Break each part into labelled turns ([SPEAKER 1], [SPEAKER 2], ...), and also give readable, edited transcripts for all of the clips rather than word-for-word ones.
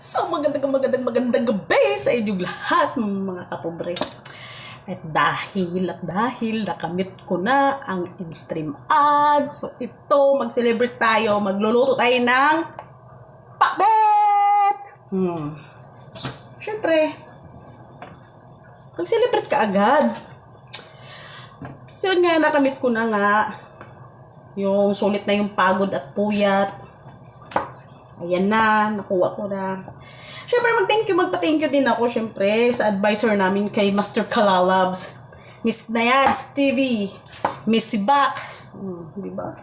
[SPEAKER 1] So, magandang gabi sa inyong lahat, mga kapobre. At dahil nakamit ko na ang in-stream ad, so ito, mag-celebrate tayo, magluluto tayo ng pakbet! Siyempre, mag-celebrate ka agad. So yun nga, nakamit ko na nga, yung sulit na yung pagod at puyat. Ayan na, nakuha ko na. Siyempre, magpa-thank you din ako, siyempre, sa advisor namin kay Master Kalalabs, Miss Nayads TV, Miss Sibak, diba?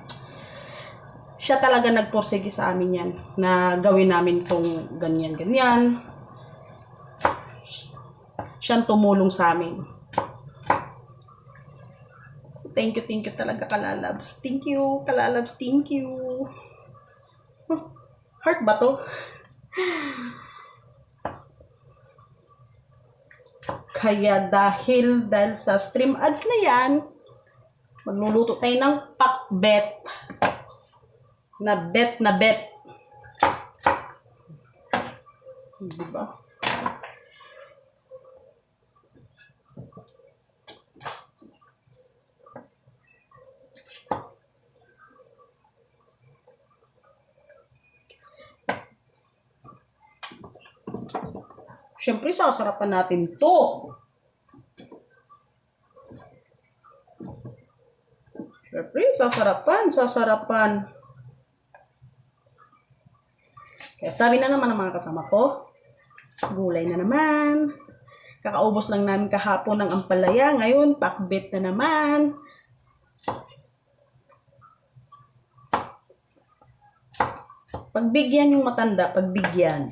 [SPEAKER 1] Siya talaga nagporsige sa amin yan, na gawin namin tong ganyan. Siyang tumulong sa amin. So, thank you talaga, Kalalabs. Thank you, Kalalabs, thank you. Heart ba to? Kaya dahil sa stream ads na yan, magluluto tayo ng pakbet. Na bet. Diba? Siyempre, sasarapan natin to. Siyempre, sasarapan. Kaya sabi na naman ng mga kasama ko, gulay na naman. Kakaubos lang namin kahapon ng ampalaya. Ngayon, pakbet na naman. Pagbigyan yung matanda, pagbigyan.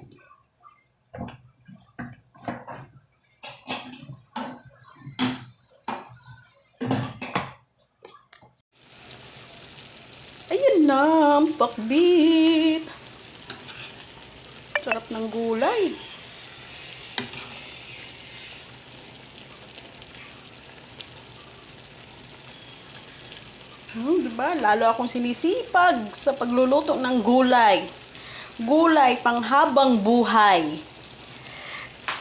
[SPEAKER 1] Ayan na, ang pakbit. Sarap ng gulay. Diba? Lalo akong sinisipag sa pagluluto ng gulay. Gulay panghabang buhay.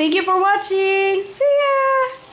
[SPEAKER 1] Thank you for watching. See ya!